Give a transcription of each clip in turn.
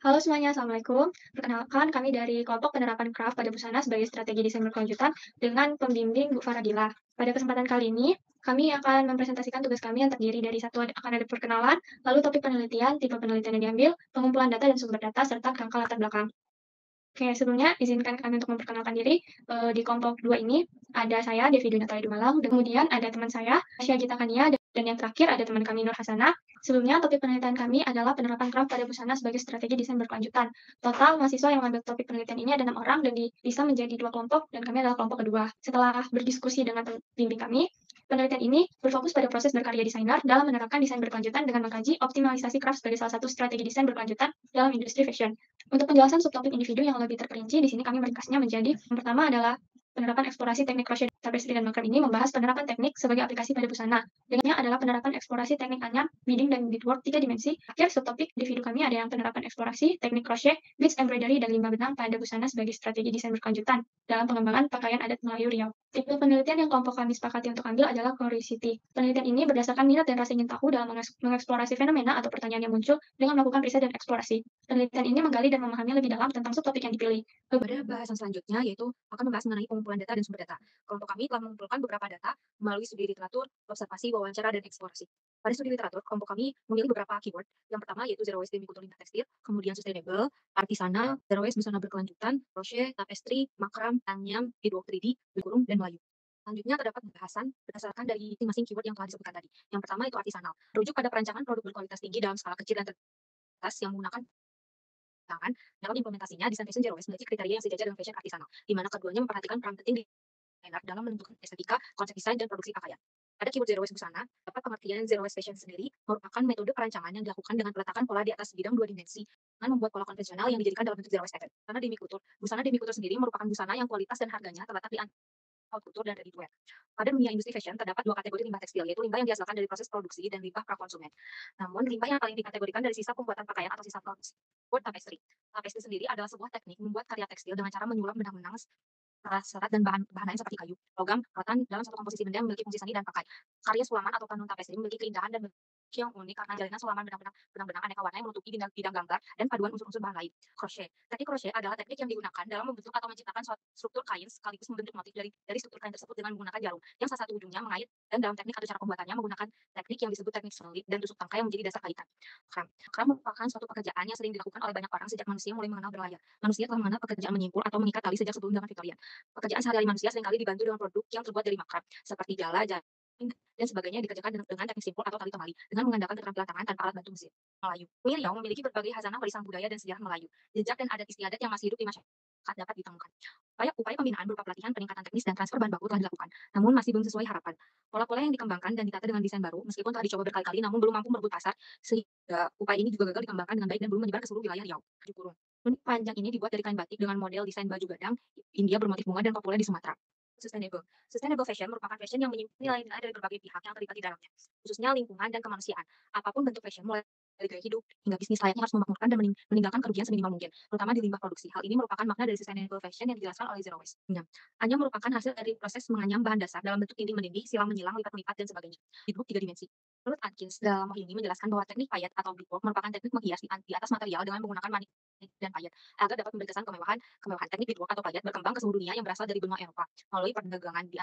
Halo semuanya, Assalamualaikum. Perkenalkan, kami dari kelompok penerapan craft pada busana sebagai strategi desain berkelanjutan dengan pembimbing Bu Faradila. Pada kesempatan kali ini, kami akan mempresentasikan tugas kami yang terdiri dari akan ada perkenalan, lalu topik penelitian, tipe penelitian yang diambil, pengumpulan data dan sumber data, serta kerangka latar belakang. Oke, sebelumnya izinkan kami untuk memperkenalkan diri. Di kelompok 2 ini ada saya, Devi Dunata Dumalang, dan kemudian ada teman saya, Asya Gita Kania, dan yang terakhir ada teman kami Nur Hasanah. Sebelumnya, topik penelitian kami adalah penerapan craft pada busana sebagai strategi desain berkelanjutan. Total mahasiswa yang mengambil topik penelitian ini ada 6 orang dan bisa menjadi 2 kelompok, dan kami adalah kelompok kedua. Setelah berdiskusi dengan pembimbing kami, penelitian ini berfokus pada proses berkarya desainer dalam menerapkan desain berkelanjutan dengan mengkaji optimalisasi craft sebagai salah satu strategi desain berkelanjutan dalam industri fashion. Untuk penjelasan subtopik individu yang lebih terperinci, di sini kami meringkasnya menjadi yang pertama adalah penerapan eksplorasi teknik crochet, tapestry, dan makram ini membahas penerapan teknik sebagai aplikasi pada busana. Dengannya adalah penerapan eksplorasi teknik anyam, beading, dan beadwork 3 dimensi. Akhir subtopik individu kami ada yang penerapan eksplorasi teknik crochet, beads, embroidery, dan limbah benang pada busana sebagai strategi desain berkelanjutan dalam pengembangan pakaian adat Melayu Riau. Tipe penelitian yang kelompok kami sepakati untuk ambil adalah curiosity. Penelitian ini berdasarkan minat dan rasa ingin tahu dalam mengeksplorasi fenomena atau pertanyaan yang muncul dengan melakukan riset dan eksplorasi. Penelitian ini menggali dan memahami lebih dalam tentang subtopik yang dipilih. Pada bahasan selanjutnya, yaitu akan membahas mengenai pengumpulan data dan sumber data. Kelompok kami telah mengumpulkan beberapa data melalui studi literatur, observasi, wawancara, dan eksplorasi. Pada studi literatur, kelompok kami memilih beberapa keyword. Yang pertama yaitu zero waste demi kultur limbah tekstil, kemudian sustainable, artisana, zero waste busana berkelanjutan, crochet, tapestry, makram, anyam, beadwork 3D, kurung, dan Melayu. Selanjutnya terdapat bahasan berdasarkan dari masing-masing keyword yang telah disebutkan tadi. Yang pertama itu artisanal, rujuk pada perancangan produk berkualitas tinggi dalam skala kecil dan terbatas yang menggunakan tangan. Dalam implementasinya, desain fashion zero waste memiliki kriteria yang sejajar dengan fashion artisanal, di mana keduanya memperhatikan peran penting desainer dalam menentukan estetika, konsep desain, dan produksi pakaian. Pada keyword zero waste busana, dapat pengertian zero waste fashion sendiri merupakan metode perancangan yang dilakukan dengan peletakan pola di atas bidang dua dimensi dengan membuat pola konvensional yang dijadikan dalam bentuk zero waste effect. Karena demikultur, busana demikultur sendiri merupakan busana yang kualitas dan harganya terletak di kultur dan ready to wear. Pada dunia industri fashion terdapat dua kategori limbah tekstil, yaitu limbah yang dihasilkan dari proses produksi dan limbah prakonsumen. Namun, limbah yang paling dikategorikan dari sisa pembuatan pakaian atau sisa produksi. Tapestry. Tapestry sendiri adalah sebuah teknik membuat karya tekstil dengan cara menyulap benang-benang serat dan bahan lain seperti kayu, logam, rotan dalam satu komposisi benda yang memiliki fungsi seni dan pakai. Karya sulaman atau tenun tapestry memiliki keindahan dan bentuk yang unik karena jalinan sulaman benang-benang aneka warna yang menutupi bidang gambar dan paduan unsur-unsur bahan lain. Crochet. Teknik crochet adalah teknik yang digunakan dalam membentuk atau menciptakan suatu struktur kain sekaligus membentuk motif dari struktur kain tersebut dengan menggunakan jarum yang salah satu ujungnya mengait, dan dalam teknik atau cara pembuatannya menggunakan teknik yang disebut teknik selip dan tusuk tangkai yang menjadi dasar kaitan. Kram. Kram merupakan suatu pekerjaan yang sering dilakukan oleh banyak orang sejak manusia mulai mengenal berlayar. Manusia telah mengenal pekerjaan menyimpul atau mengikat tali sejak sebelum zaman Victorian. Pekerjaan sehari-hari manusia seringkali dibantu dengan produk yang terbuat dari makram, seperti jala, jaring, dan sebagainya yang dikerjakan dengan teknik simpul atau tali temali, dengan mengandalkan keterampilan tangan tanpa alat bantu mesin. Melayu. Riau memiliki berbagai khasanah warisan budaya dan sejarah Melayu. Jejak dan adat istiadat yang masih hidup di masyarakat dapat ditemukan. Upaya pembinaan berupa pelatihan, peningkatan teknis, dan transfer bahan baku telah dilakukan, namun masih belum sesuai harapan. Pola-pola yang dikembangkan dan ditata dengan desain baru, meskipun telah dicoba berkali-kali, namun belum mampu merebut pasar, sehingga upaya ini juga gagal dikembangkan dengan baik dan belum menyebar ke seluruh wilayah Riau. Baju kurung. Unit panjang ini dibuat dari kain batik dengan model desain baju gadang India bermotif bunga dan populer di Sumatera. Sustainable. Sustainable fashion merupakan fashion yang menyimpan nilai-nilai dari berbagai pihak yang terlibat di dalamnya, khususnya lingkungan dan kemanusiaan. Apapun bentuk fashion, mulai dari gaya hidup hingga bisnis layaknya harus memakmurkan dan meninggalkan kerugian seminimal mungkin, terutama di limbah produksi. Hal ini merupakan makna dari sustainable fashion yang dijelaskan oleh Zero Waste. Anyam. Anyam merupakan hasil dari proses menganyam bahan dasar dalam bentuk tindih-mendidih, silang menyilang, lipat-melipat, dan sebagainya. Di grup 3 dimensi. Menurut Atkins, dalam ini menjelaskan bahwa teknik payat atau beadwork merupakan teknik menghias di atas material dengan menggunakan manik dan payat agar dapat memberi kesan kemewahan. Teknik beadwork atau payat berkembang ke seluruh dunia yang berasal dari benua Eropa melalui perdagangan di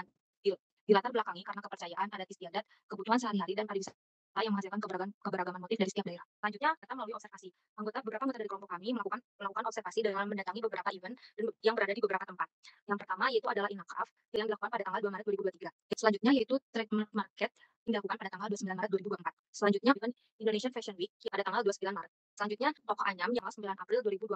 latar belakangi karena kepercayaan adat istiadat, kebutuhan sehari-hari, dan pariwisata yang menghasilkan keberagaman motif dari setiap daerah. Selanjutnya, kita melalui observasi. Beberapa anggota dari kelompok kami melakukan observasi dengan mendatangi beberapa event yang berada di beberapa tempat. Yang pertama yaitu adalah Inacraft yang dilakukan pada tanggal 2 Maret 2023. Selanjutnya yaitu Trademark Market yang dilakukan pada tanggal 29 Maret 2024. Selanjutnya event Indonesian Fashion Week pada tanggal 29 Maret. Selanjutnya Toko Anyam yang tanggal 9 April 2024.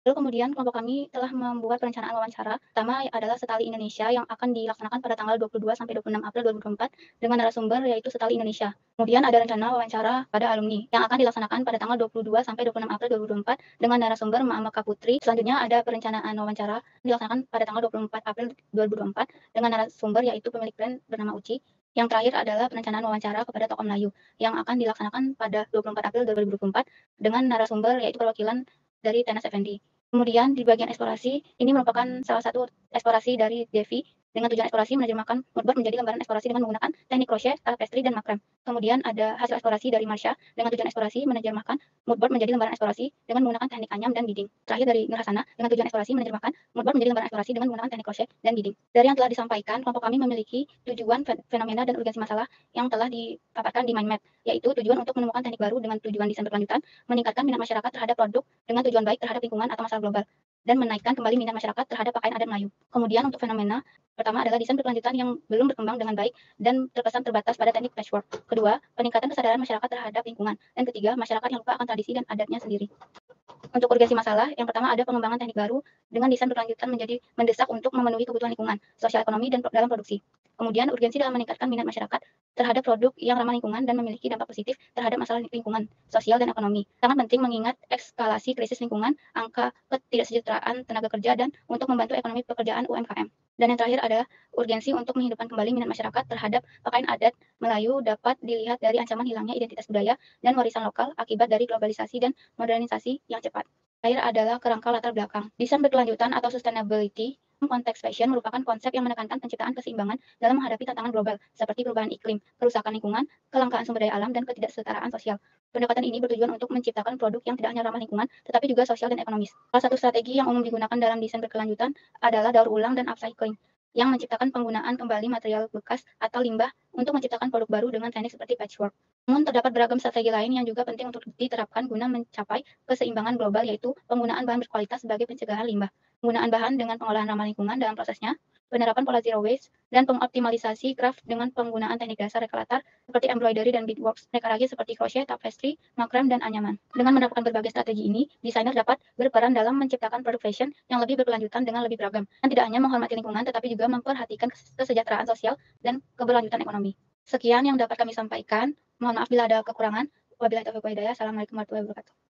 Lalu kemudian kelompok kami telah membuat perencanaan wawancara. Pertama adalah Setali Indonesia yang akan dilaksanakan pada tanggal 22 sampai 26 April 2024 dengan narasumber yaitu Setali Indonesia. Kemudian ada rencana wawancara pada alumni yang akan dilaksanakan pada tanggal 22 sampai 26 April 2024 dengan narasumber Ma'amaka Putri. Selanjutnya ada perencanaan wawancara dilaksanakan pada tanggal 24 April 2024 dengan narasumber yaitu pemilik brand bernama Uci. Yang terakhir adalah perencanaan wawancara kepada tokoh Melayu yang akan dilaksanakan pada 24 April 2024 dengan narasumber yaitu perwakilan dari Tenas Effendi. Kemudian di bagian eksplorasi, ini merupakan salah satu eksplorasi dari Devi Dengan tujuan eksplorasi menerjemahkan moodboard menjadi lembaran eksplorasi dengan menggunakan teknik crochet, tapestry, dan makrame. Kemudian ada hasil eksplorasi dari Marsha dengan tujuan eksplorasi menerjemahkan moodboard menjadi lembaran eksplorasi dengan menggunakan teknik anyam dan beading. Terakhir dari Nurhasana dengan tujuan eksplorasi menerjemahkan moodboard menjadi lembaran eksplorasi dengan menggunakan teknik crochet dan beading. Dari yang telah disampaikan, kelompok kami memiliki tujuan, fenomena, dan urgensi masalah yang telah dipaparkan di mind map, yaitu tujuan untuk menemukan teknik baru dengan tujuan desain berkelanjutan, meningkatkan minat masyarakat terhadap produk dengan tujuan baik terhadap lingkungan atau masalah global, dan menaikkan kembali minat masyarakat terhadap pakaian adat Melayu. Kemudian untuk fenomena, pertama adalah desain berkelanjutan yang belum berkembang dengan baik dan terkesan terbatas pada teknik patchwork. Kedua, peningkatan kesadaran masyarakat terhadap lingkungan. Dan ketiga, masyarakat yang lupa akan tradisi dan adatnya sendiri. Untuk urgensi masalah, yang pertama ada pengembangan teknik baru dengan desain berkelanjutan menjadi mendesak untuk memenuhi kebutuhan lingkungan, sosial ekonomi, dan dalam produksi. Kemudian urgensi dalam meningkatkan minat masyarakat terhadap produk yang ramah lingkungan dan memiliki dampak positif terhadap masalah lingkungan, sosial, dan ekonomi. Sangat penting mengingat eskalasi krisis lingkungan, angka ketidaksejahteraan tenaga kerja, dan untuk membantu ekonomi pekerjaan UMKM. Dan yang terakhir adalah urgensi untuk menghidupkan kembali minat masyarakat terhadap pakaian adat Melayu dapat dilihat dari ancaman hilangnya identitas budaya dan warisan lokal akibat dari globalisasi dan modernisasi yang cepat. Terakhir adalah kerangka latar belakang. Desain berkelanjutan atau sustainability konteks fashion merupakan konsep yang menekankan penciptaan keseimbangan dalam menghadapi tantangan global seperti perubahan iklim, kerusakan lingkungan, kelangkaan sumber daya alam, dan ketidaksetaraan sosial. Pendekatan ini bertujuan untuk menciptakan produk yang tidak hanya ramah lingkungan, tetapi juga sosial dan ekonomis. Salah satu strategi yang umum digunakan dalam desain berkelanjutan adalah daur ulang dan upcycling, yang menciptakan penggunaan kembali material bekas atau limbah untuk menciptakan produk baru dengan teknik seperti patchwork. Namun terdapat beragam strategi lain yang juga penting untuk diterapkan guna mencapai keseimbangan global, yaitu penggunaan bahan berkualitas sebagai pencegahan limbah, penggunaan bahan dengan pengolahan ramah lingkungan dalam prosesnya, penerapan pola zero waste, dan pengoptimalisasi craft dengan penggunaan teknik dasar reka latar seperti embroidery dan beadworks, reka ragit seperti crochet, tapestry, makrame, dan anyaman. Dengan menerapkan berbagai strategi ini, desainer dapat berperan dalam menciptakan produk fashion yang lebih berkelanjutan dengan lebih beragam, dan tidak hanya menghormati lingkungan, tetapi juga memperhatikan kesejahteraan sosial dan keberlanjutan ekonomi. Sekian yang dapat kami sampaikan. Mohon maaf bila ada kekurangan. Wabillahi taufiq wal hidayah. Assalamualaikum warahmatullahi wabarakatuh.